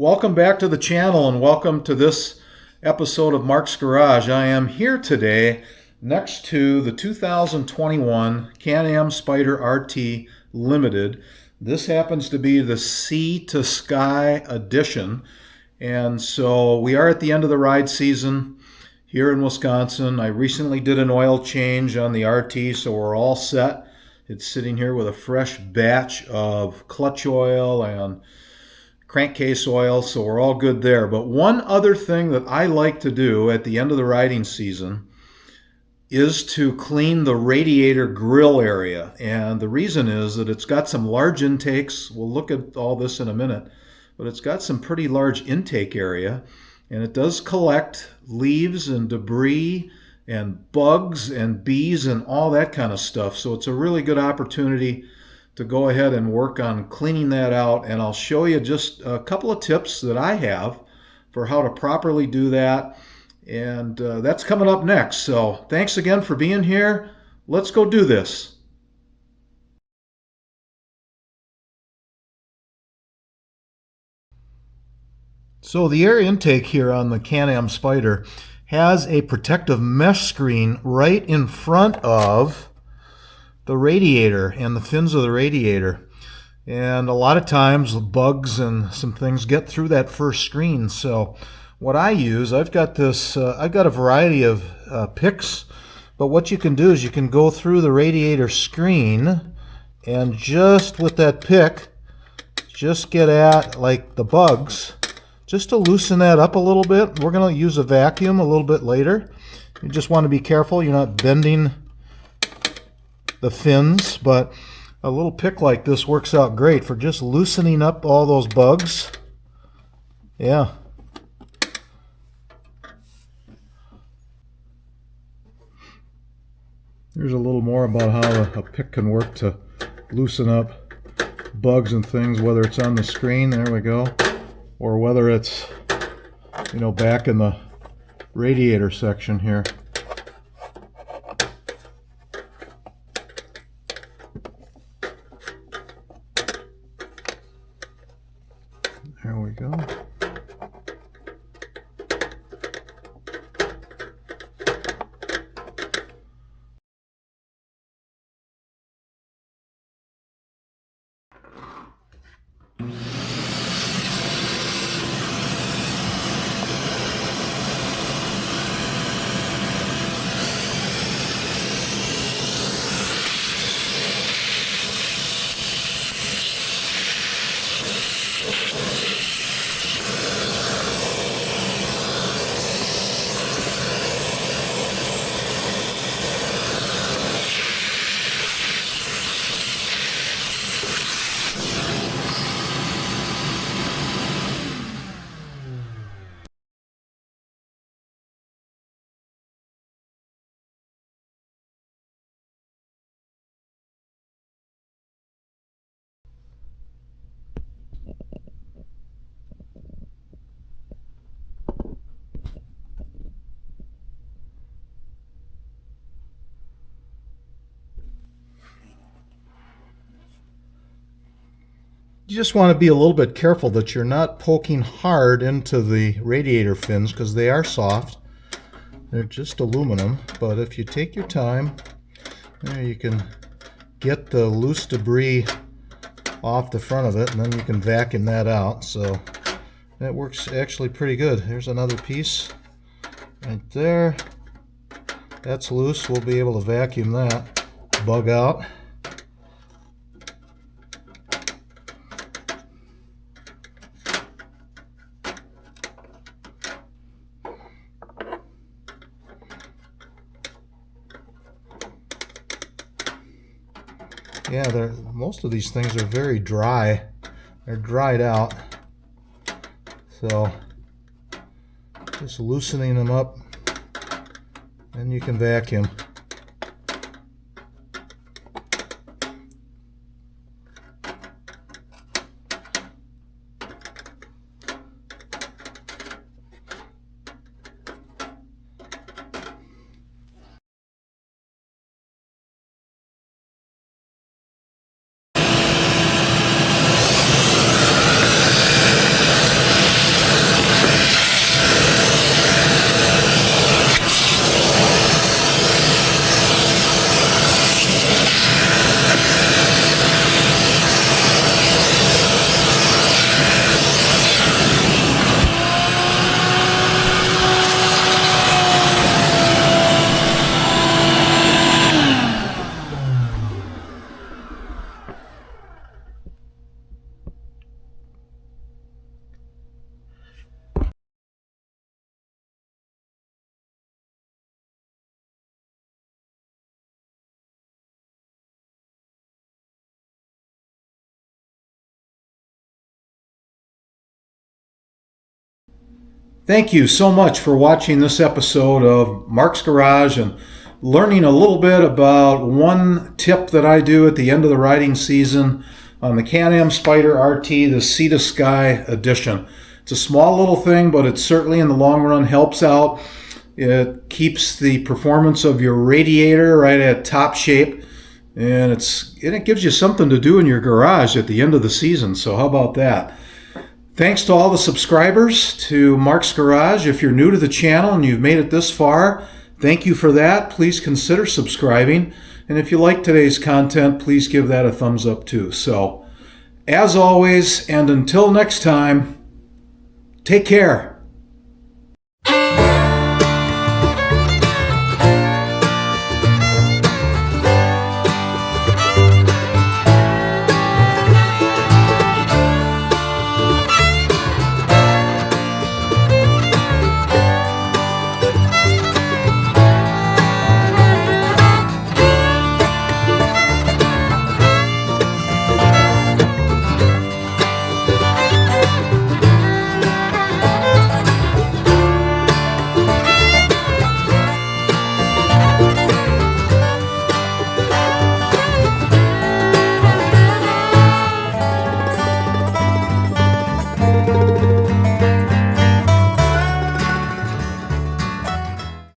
Welcome back to the channel and welcome to this episode of Mark's Garage. I am here today next to the 2021 Can-Am Spyder RT Limited. This happens to be the Sea to Sky edition, and so we are at the end of the ride season here in Wisconsin. I recently did an oil change on the RT, so we're all set. It's sitting here with a fresh batch of clutch oil and crankcase oil, so we're all good there. But one other thing that I like to do at the end of the riding season is to clean the radiator grill area. And the reason is that it's got some large intakes. We'll look at all this in a minute, but it's got some pretty large intake area, and it does collect leaves and debris and bugs and bees and all that kind of stuff. So it's a really good opportunity to go ahead and work on cleaning that out, and I'll show you just a couple of tips that I have for how to properly do that, and that's coming up next. So thanks again for being here. Let's go do this. So the air intake here on the Can-Am Spyder has a protective mesh screen right in front of the radiator and the fins of the radiator, and a lot of times bugs and some things get through that first screen. So what I use, I've got a variety of picks, but what you can do is you can go through the radiator screen and just with that pick just get at like the bugs, just to loosen that up a little bit. We're going to use a vacuum a little bit later. You just want to be careful you're not bending the fins, but a little pick like this works out great for just loosening up all those bugs. Yeah. Here's a little more about how a pick can work to loosen up bugs and things, whether it's on the screen, there we go, or whether it's, you know, back in the radiator section here. There we go. You just want to be a little bit careful that you're not poking hard into the radiator fins because they are soft. They're just aluminum, but if you take your time, there you can get the loose debris off the front of it, and then you can vacuum that out. So that works actually pretty good. Here's another piece right there. That's loose. We'll be able to vacuum that bug out. Yeah, most of these things are very dry. They're dried out. So just loosening them up, and you can vacuum. Thank you so much for watching this episode of Mark's Garage and learning a little bit about one tip that I do at the end of the riding season on the Can-Am Spyder RT, the Sea to Sky edition. It's a small little thing, but it certainly in the long run helps out. It keeps the performance of your radiator right at top shape, and it gives you something to do in your garage at the end of the season. So how about that? Thanks to all the subscribers to Mark's Garage. If you're new to the channel and you've made it this far, thank you for that. Please consider subscribing. And if you like today's content, please give that a thumbs up too. So, as always, and until next time, take care.